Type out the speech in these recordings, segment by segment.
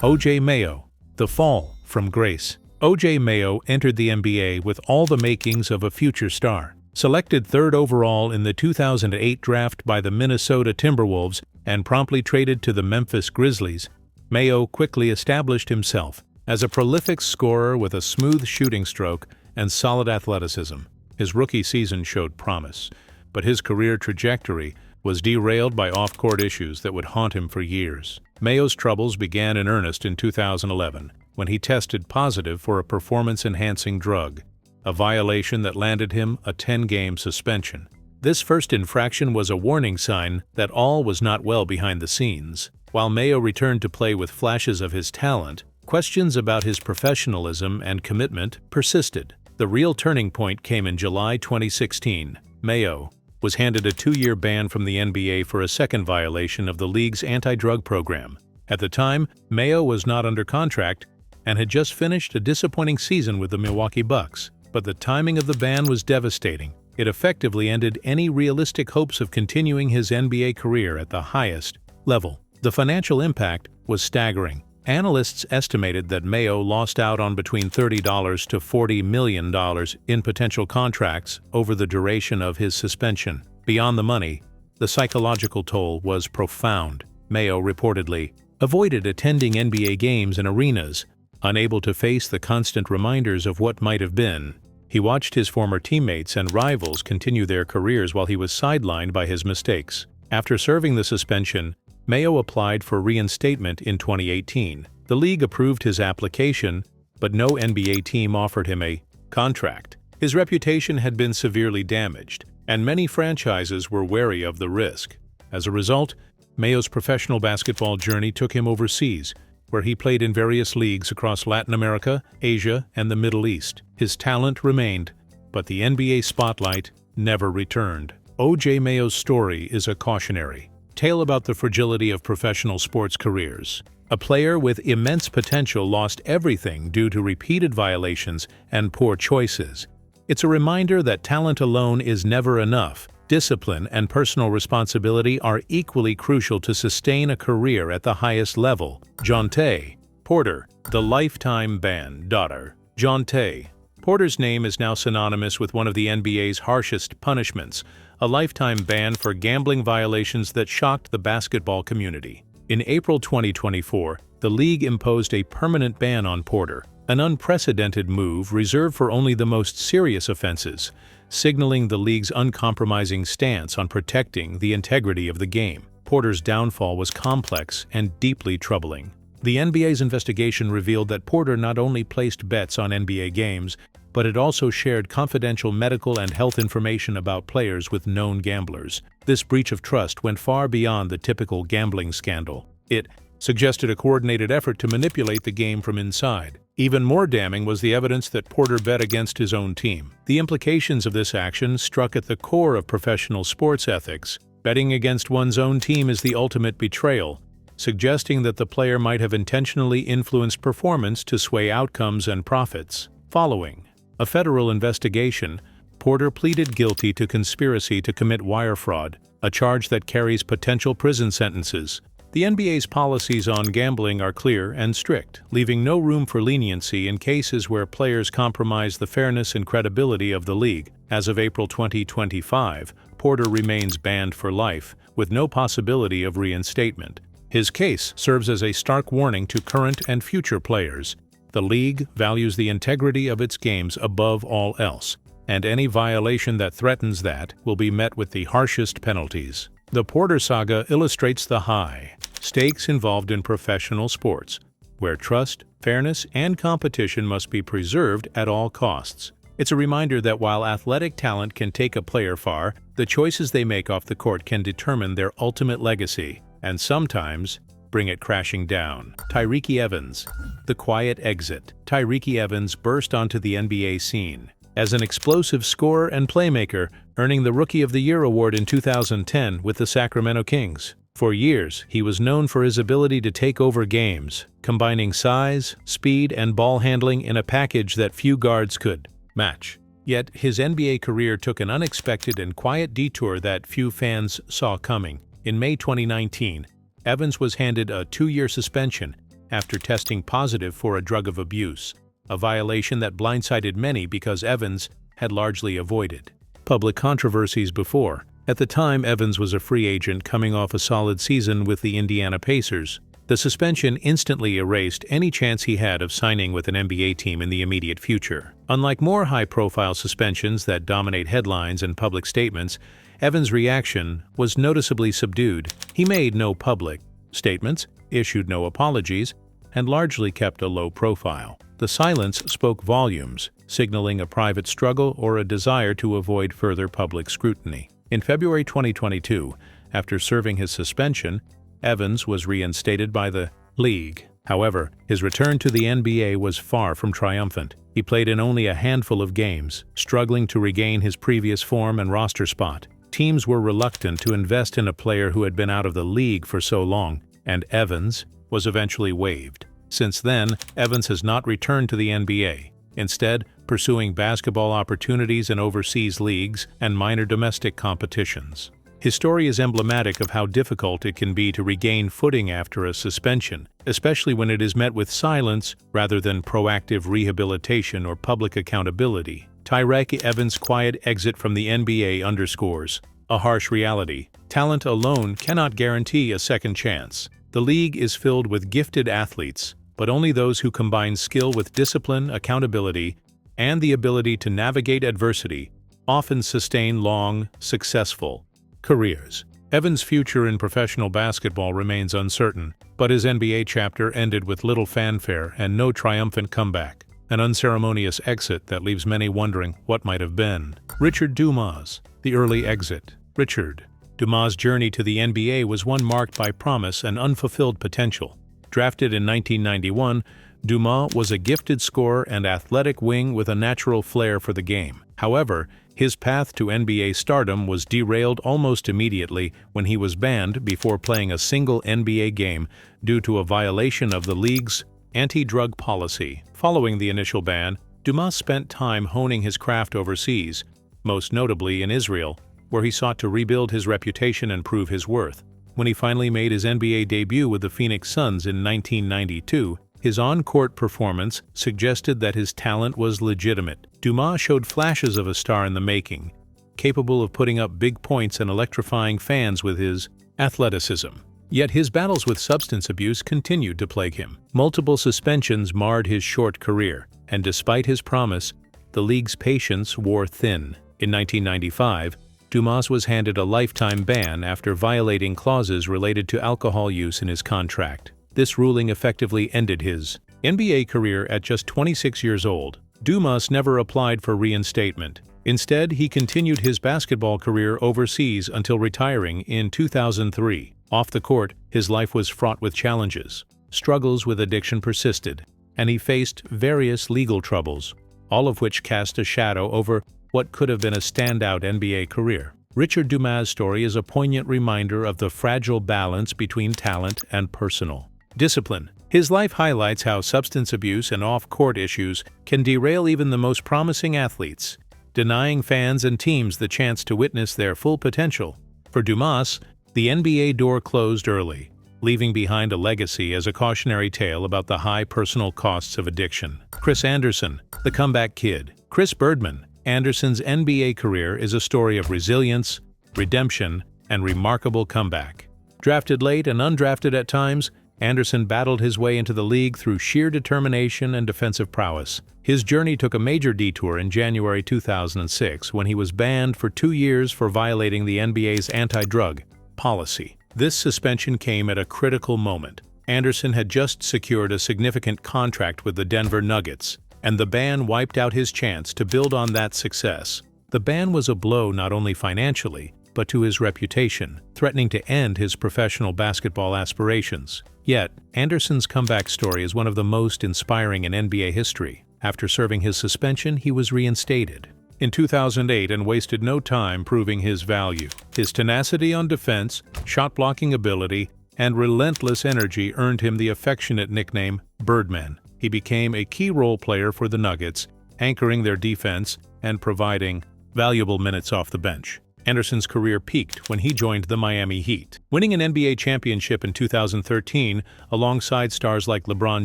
O.J. Mayo, the fall from grace. O.J. Mayo entered the NBA with all the makings of a future star. Selected third overall in the 2008 draft by the Minnesota Timberwolves and promptly traded to the Memphis Grizzlies, Mayo quickly established himself as a prolific scorer with a smooth shooting stroke and solid athleticism. His rookie season showed promise, but his career trajectory was derailed by off-court issues that would haunt him for years. Mayo's troubles began in earnest in 2011, when he tested positive for a performance-enhancing drug, a violation that landed him a 10-game suspension. This first infraction was a warning sign that all was not well behind the scenes. While Mayo returned to play with flashes of his talent, questions about his professionalism and commitment persisted. The real turning point came in July 2016. Mayo was handed a 2-year ban from the NBA for a second violation of the league's anti-drug program. At the time, Mayo was not under contract and had just finished a disappointing season with the Milwaukee Bucks. But the timing of the ban was devastating. It effectively ended any realistic hopes of continuing his NBA career at the highest level. The financial impact was staggering. Analysts estimated that Mayo lost out on between $30 to $40 million in potential contracts over the duration of his suspension. Beyond the money, the psychological toll was profound. Mayo reportedly avoided attending NBA games and arenas, unable to face the constant reminders of what might have been. He watched his former teammates and rivals continue their careers while he was sidelined by his mistakes. After serving the suspension, Mayo applied for reinstatement in 2018. The league approved his application, but no NBA team offered him a contract. His reputation had been severely damaged, and many franchises were wary of the risk. As a result, Mayo's professional basketball journey took him overseas, where he played in various leagues across Latin America, Asia, and the Middle East. His talent remained, but the NBA spotlight never returned. O.J. Mayo's story is a cautionary tale about the fragility of professional sports careers. A player with immense potential lost everything due to repeated violations and poor choices. It's a reminder that talent alone is never enough. Discipline and personal responsibility are equally crucial to sustain a career at the highest level. Jontay Porter, the lifetime ban. Jontay Porter's name is now synonymous with one of the NBA's harshest punishments, a lifetime ban for gambling violations that shocked the basketball community. In April 2024, the league imposed a permanent ban on Porter, an unprecedented move reserved for only the most serious offenses, signaling the league's uncompromising stance on protecting the integrity of the game. Porter's downfall was complex and deeply troubling. The NBA's investigation revealed that Porter not only placed bets on NBA games, but it also shared confidential medical and health information about players with known gamblers. This breach of trust went far beyond the typical gambling scandal. It suggested a coordinated effort to manipulate the game from inside. Even more damning was the evidence that Porter bet against his own team. The implications of this action struck at the core of professional sports ethics. Betting against one's own team is the ultimate betrayal, suggesting that the player might have intentionally influenced performance to sway outcomes and profits. Following a federal investigation, Porter pleaded guilty to conspiracy to commit wire fraud, a charge that carries potential prison sentences. The NBA's policies on gambling are clear and strict, leaving no room for leniency in cases where players compromise the fairness and credibility of the league. As of April 2025, Porter remains banned for life, with no possibility of reinstatement. His case serves as a stark warning to current and future players. The league values the integrity of its games above all else, and any violation that threatens that will be met with the harshest penalties. The Porter saga illustrates the high stakes involved in professional sports, where trust, fairness, and competition must be preserved at all costs. It's a reminder that while athletic talent can take a player far, the choices they make off the court can determine their ultimate legacy, and sometimes bring it crashing down. Tyreke Evans, the quiet exit. Tyreke Evans burst onto the NBA scene as an explosive scorer and playmaker, earning the Rookie of the Year award in 2010 with the Sacramento Kings. For years, he was known for his ability to take over games, combining size, speed, and ball handling in a package that few guards could match. Yet, his NBA career took an unexpected and quiet detour that few fans saw coming. In May 2019, Evans was handed a 2-year suspension after testing positive for a drug of abuse, a violation that blindsided many because Evans had largely avoided public controversies before. At the time, Evans was a free agent coming off a solid season with the Indiana Pacers. The suspension instantly erased any chance he had of signing with an NBA team in the immediate future. Unlike more high-profile suspensions that dominate headlines and public statements, Evans' reaction was noticeably subdued. He made no public statements, issued no apologies, and largely kept a low profile. The silence spoke volumes, signaling a private struggle or a desire to avoid further public scrutiny. In February 2022, after serving his suspension, Evans was reinstated by the league. However, his return to the NBA was far from triumphant. He played in only a handful of games, struggling to regain his previous form and roster spot. Teams were reluctant to invest in a player who had been out of the league for so long, and Evans was eventually waived. Since then, Evans has not returned to the NBA, instead pursuing basketball opportunities in overseas leagues and minor domestic competitions. His story is emblematic of how difficult it can be to regain footing after a suspension, especially when it is met with silence rather than proactive rehabilitation or public accountability. Tyreke Evans' quiet exit from the NBA underscores a harsh reality. Talent alone cannot guarantee a second chance. The league is filled with gifted athletes, but only those who combine skill with discipline, accountability, and the ability to navigate adversity often sustain long, successful careers. Evans' future in professional basketball remains uncertain, but his NBA chapter ended with little fanfare and no triumphant comeback, an unceremonious exit that leaves many wondering what might have been. Richard Dumas, the early exit. Richard Dumas' journey to the NBA was one marked by promise and unfulfilled potential. Drafted in 1991, Dumas was a gifted scorer and athletic wing with a natural flair for the game. However, his path to NBA stardom was derailed almost immediately when he was banned before playing a single NBA game due to a violation of the league's anti-drug policy. Following the initial ban, Dumas spent time honing his craft overseas, most notably in Israel, where he sought to rebuild his reputation and prove his worth. When he finally made his NBA debut with the Phoenix Suns in 1992, his on-court performance suggested that his talent was legitimate. Dumas showed flashes of a star in the making, capable of putting up big points and electrifying fans with his athleticism. Yet his battles with substance abuse continued to plague him. Multiple suspensions marred his short career, and despite his promise, the league's patience wore thin. In 1995, Dumas was handed a lifetime ban after violating clauses related to alcohol use in his contract. This ruling effectively ended his NBA career at just 26 years old. Dumas never applied for reinstatement. Instead, he continued his basketball career overseas until retiring in 2003. Off the court, his life was fraught with challenges. Struggles with addiction persisted, and he faced various legal troubles, all of which cast a shadow over what could have been a standout NBA career. Richard Dumas' story is a poignant reminder of the fragile balance between talent and personal discipline. His life highlights how substance abuse and off-court issues can derail even the most promising athletes, denying fans and teams the chance to witness their full potential. For Dumas, the NBA door closed early, leaving behind a legacy as a cautionary tale about the high personal costs of addiction. Chris Andersen, the comeback kid. Chris Birdman, Anderson's NBA career is a story of resilience, redemption, and remarkable comeback. Drafted late and undrafted at times, Andersen battled his way into the league through sheer determination and defensive prowess. His journey took a major detour in January 2006 when he was banned for 2 years for violating the NBA's anti-drug policy. This suspension came at a critical moment. Andersen had just secured a significant contract with the Denver Nuggets, and the ban wiped out his chance to build on that success. The ban was a blow not only financially, but to his reputation, threatening to end his professional basketball aspirations. Yet, Andersen's comeback story is one of the most inspiring in NBA history. After serving his suspension, he was reinstated in 2008 and wasted no time proving his value. His tenacity on defense, shot-blocking ability, and relentless energy earned him the affectionate nickname Birdman. He became a key role player for the Nuggets, anchoring their defense and providing valuable minutes off the bench. Anderson's career peaked when he joined the Miami Heat, winning an NBA championship in 2013 alongside stars like LeBron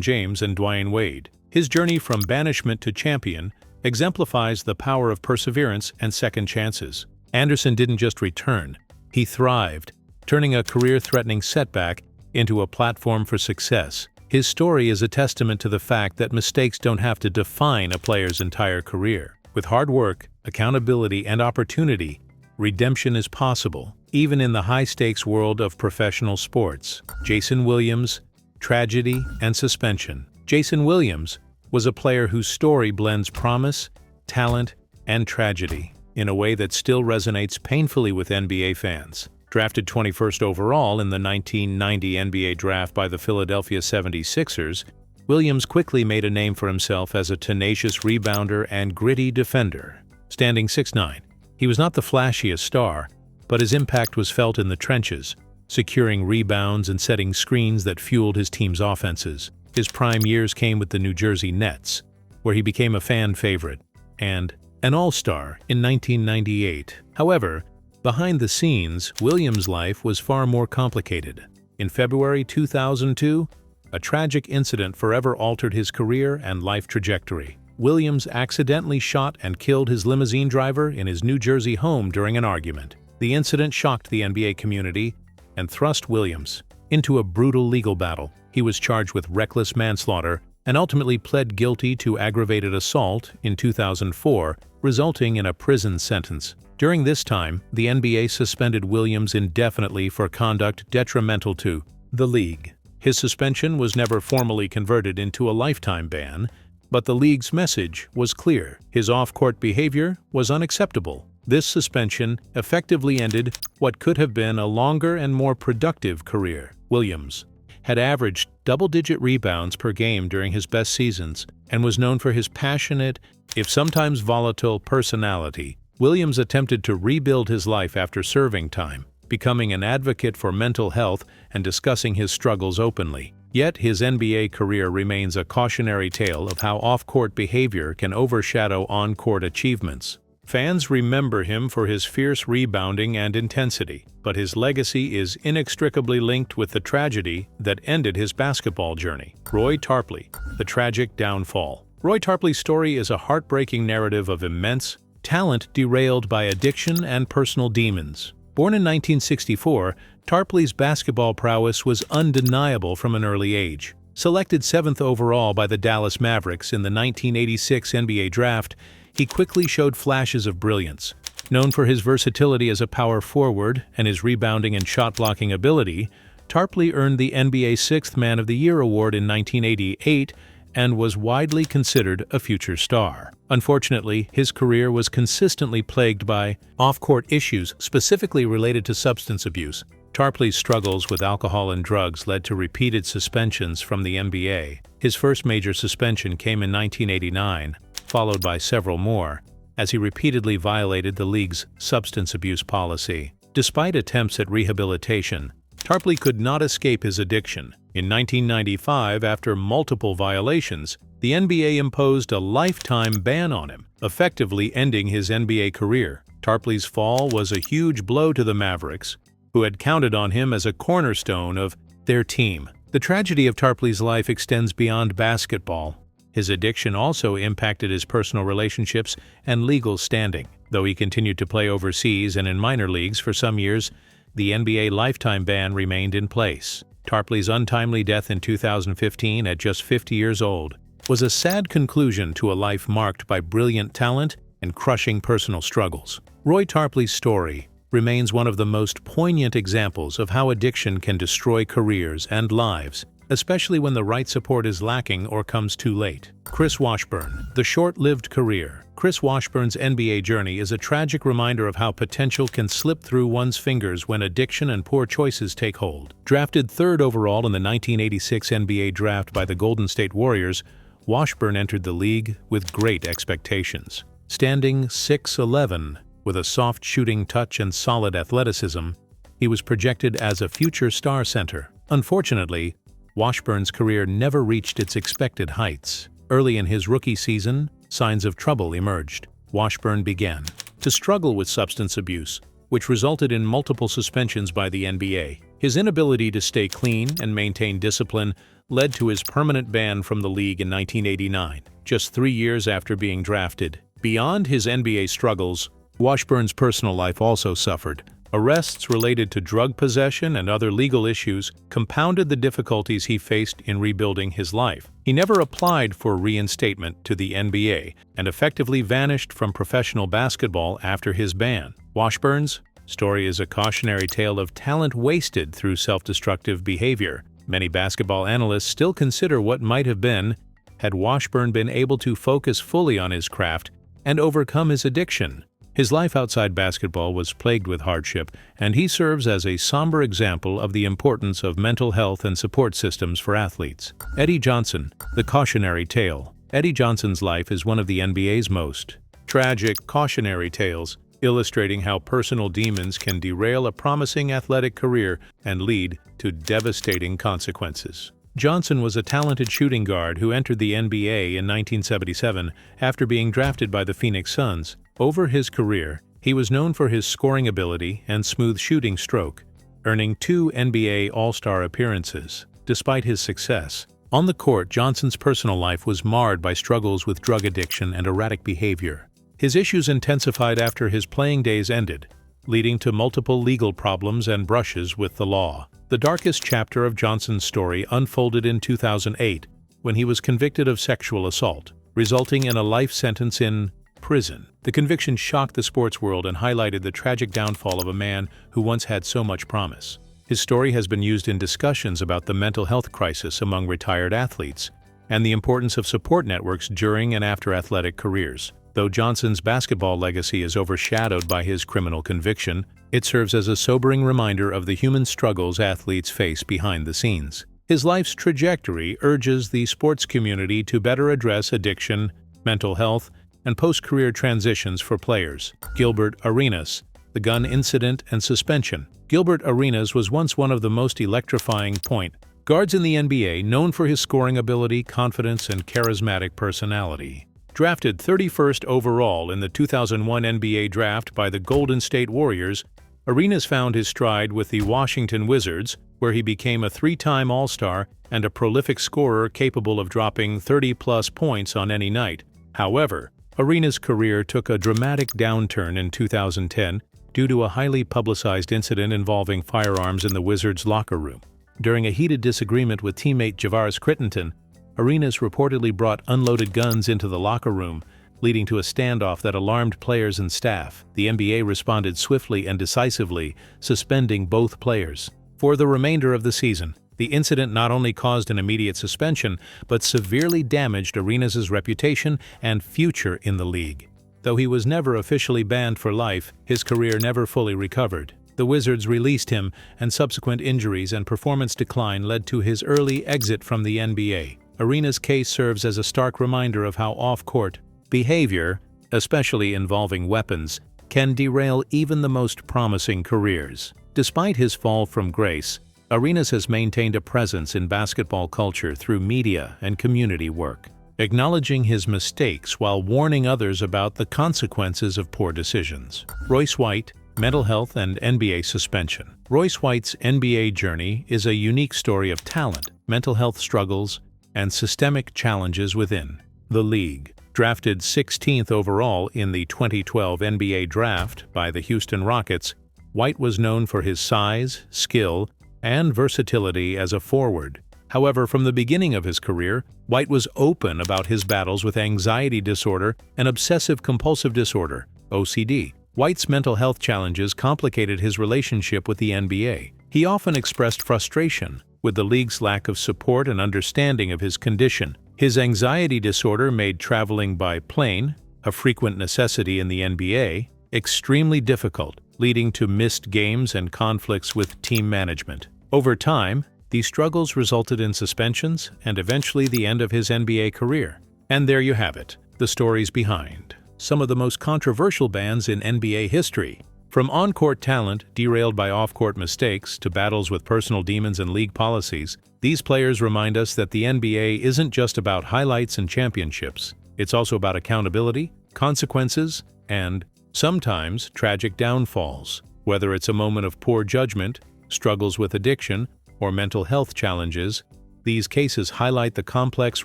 James and Dwyane Wade. His journey from banishment to champion exemplifies the power of perseverance and second chances. Anderson didn't just return, he thrived, turning a career-threatening setback into a platform for success. His story is a testament to the fact that mistakes don't have to define a player's entire career. With hard work, accountability, and opportunity, redemption is possible, even in the high-stakes world of professional sports. Jason Williams, tragedy and suspension. Jason Williams was a player whose story blends promise, talent, and tragedy in a way that still resonates painfully with NBA fans. Drafted 21st overall in the 1990 NBA draft by the Philadelphia 76ers, Williams quickly made a name for himself as a tenacious rebounder and gritty defender. Standing 6'9", he was not the flashiest star, but his impact was felt in the trenches, securing rebounds and setting screens that fueled his team's offenses. His prime years came with the New Jersey Nets, where he became a fan favorite, and an all-star in 1998. However, behind the scenes, Williams' life was far more complicated. In February 2002, a tragic incident forever altered his career and life trajectory. Williams accidentally shot and killed his limousine driver in his New Jersey home during an argument. The incident shocked the NBA community and thrust Williams into a brutal legal battle. He was charged with reckless manslaughter and ultimately pled guilty to aggravated assault in 2004, resulting in a prison sentence. During this time, the NBA suspended Williams indefinitely for conduct detrimental to the league. His suspension was never formally converted into a lifetime ban, but the league's message was clear. His off-court behavior was unacceptable. This suspension effectively ended what could have been a longer and more productive career. Williams had averaged double-digit rebounds per game during his best seasons and was known for his passionate, if sometimes volatile, personality. Williams attempted to rebuild his life after serving time, becoming an advocate for mental health and discussing his struggles openly. Yet his NBA career remains a cautionary tale of how off-court behavior can overshadow on-court achievements. Fans remember him for his fierce rebounding and intensity, but his legacy is inextricably linked with the tragedy that ended his basketball journey. Roy Tarpley, the tragic downfall. Roy Tarpley's story is a heartbreaking narrative of immense talent derailed by addiction and personal demons. Born in 1964, Tarpley's basketball prowess was undeniable from an early age. Selected 7th overall by the Dallas Mavericks in the 1986 NBA draft, he quickly showed flashes of brilliance. Known for his versatility as a power forward and his rebounding and shot-blocking ability, Tarpley earned the NBA 6th Man of the Year award in 1988 and was widely considered a future star. Unfortunately, his career was consistently plagued by off-court issues specifically related to substance abuse. Tarpley's struggles with alcohol and drugs led to repeated suspensions from the NBA. His first major suspension came in 1989, followed by several more, as he repeatedly violated the league's substance abuse policy. Despite attempts at rehabilitation, Tarpley could not escape his addiction. In 1995, after multiple violations, the NBA imposed a lifetime ban on him, effectively ending his NBA career. Tarpley's fall was a huge blow to the Mavericks, who had counted on him as a cornerstone of their team. The tragedy of Tarpley's life extends beyond basketball. His addiction also impacted his personal relationships and legal standing. Though he continued to play overseas and in minor leagues for some years, the NBA lifetime ban remained in place. Tarpley's untimely death in 2015 at just 50 years old was a sad conclusion to a life marked by brilliant talent and crushing personal struggles. Roy Tarpley's story remains one of the most poignant examples of how addiction can destroy careers and lives, especially when the right support is lacking or comes too late. Chris Washburn, the short-lived career. Chris Washburn's NBA journey is a tragic reminder of how potential can slip through one's fingers when addiction and poor choices take hold. Drafted 3rd overall in the 1986 NBA draft by the Golden State Warriors, Washburn entered the league with great expectations. Standing 6'11", with a soft shooting touch and solid athleticism, he was projected as a future star center. Unfortunately, Washburn's career never reached its expected heights. Early in his rookie season, signs of trouble emerged. Washburn began to struggle with substance abuse, which resulted in multiple suspensions by the NBA. His inability to stay clean and maintain discipline led to his permanent ban from the league in 1989, just 3 years after being drafted. Beyond his NBA struggles, Washburn's personal life also suffered. Arrests related to drug possession and other legal issues compounded the difficulties he faced in rebuilding his life. He never applied for reinstatement to the NBA and effectively vanished from professional basketball after his ban. Washburn's story is a cautionary tale of talent wasted through self-destructive behavior. Many basketball analysts still consider what might have been had Washburn been able to focus fully on his craft and overcome his addiction. His life outside basketball was plagued with hardship, and he serves as a somber example of the importance of mental health and support systems for athletes. Eddie Johnson, the cautionary tale. Eddie Johnson's life is one of the NBA's most tragic cautionary tales, illustrating how personal demons can derail a promising athletic career and lead to devastating consequences. Johnson was a talented shooting guard who entered the NBA in 1977 after being drafted by the Phoenix Suns. Over his career, he was known for his scoring ability and smooth shooting stroke, earning 2 NBA All-Star appearances. Despite his success, on the court, Johnson's personal life was marred by struggles with drug addiction and erratic behavior. His issues intensified after his playing days ended, leading to multiple legal problems and brushes with the law. The darkest chapter of Johnson's story unfolded in 2008 when he was convicted of sexual assault, resulting in a life sentence in prison. The conviction shocked the sports world and highlighted the tragic downfall of a man who once had so much promise. His story has been used in discussions about the mental health crisis among retired athletes and the importance of support networks during and after athletic careers. Though Johnson's basketball legacy is overshadowed by his criminal conviction, it serves as a sobering reminder of the human struggles athletes face behind the scenes. His life's trajectory urges the sports community to better address addiction, mental health, and post-career transitions for players. Gilbert Arenas, the gun incident and suspension. Gilbert Arenas was once one of the most electrifying point guards in the NBA, known for his scoring ability, confidence, and charismatic personality. Drafted 31st overall in the 2001 NBA draft by the Golden State Warriors, Arenas found his stride with the Washington Wizards, where he became a 3-time All-Star and a prolific scorer capable of dropping 30-plus points on any night. However, Arenas' career took a dramatic downturn in 2010 due to a highly publicized incident involving firearms in the Wizards' locker room. During a heated disagreement with teammate Javaris Crittenton, Arenas reportedly brought unloaded guns into the locker room, leading to a standoff that alarmed players and staff. The NBA responded swiftly and decisively, suspending both players. For the remainder of the season, the incident not only caused an immediate suspension, but severely damaged Arenas' reputation and future in the league. Though he was never officially banned for life, his career never fully recovered. The Wizards released him, and subsequent injuries and performance decline led to his early exit from the NBA. Arenas' case serves as a stark reminder of how off-court behavior, especially involving weapons, can derail even the most promising careers. Despite his fall from grace, Arenas has maintained a presence in basketball culture through media and community work, acknowledging his mistakes while warning others about the consequences of poor decisions. Royce White, mental health and NBA suspension. Royce White's NBA journey is a unique story of talent, mental health struggles, and systemic challenges within the league. Drafted 16th overall in the 2012 NBA draft by the Houston Rockets, White was known for his size, skill, and versatility as a forward. However, from the beginning of his career, White was open about his battles with anxiety disorder and obsessive-compulsive disorder, OCD. White's mental health challenges complicated his relationship with the NBA. He often expressed frustration with the league's lack of support and understanding of his condition. His anxiety disorder made traveling by plane, a frequent necessity in the NBA, extremely difficult, leading to missed games and conflicts with team management. Over time, these struggles resulted in suspensions and eventually the end of his NBA career. And there you have it, the stories behind some of the most controversial bans in NBA history. From on-court talent derailed by off-court mistakes to battles with personal demons and league policies, these players remind us that the NBA isn't just about highlights and championships. It's also about accountability, consequences, and sometimes tragic downfalls. Whether it's a moment of poor judgment, struggles with addiction, or mental health challenges, these cases highlight the complex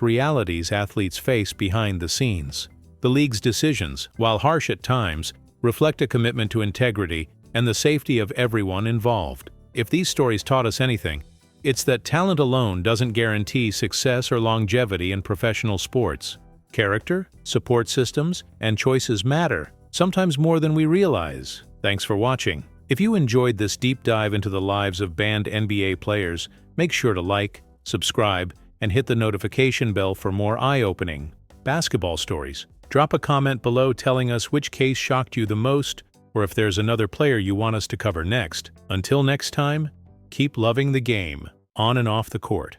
realities athletes face behind the scenes. The league's decisions, while harsh at times, reflect a commitment to integrity and the safety of everyone involved. If these stories taught us anything, it's that talent alone doesn't guarantee success or longevity in professional sports. Character, support systems, and choices matter, sometimes more than we realize. Thanks for watching. If you enjoyed this deep dive into the lives of banned NBA players, make sure to like, subscribe, and hit the notification bell for more eye-opening basketball stories. Drop a comment below telling us which case shocked you the most, or if there's another player you want us to cover next. Until next time, keep loving the game, on and off the court.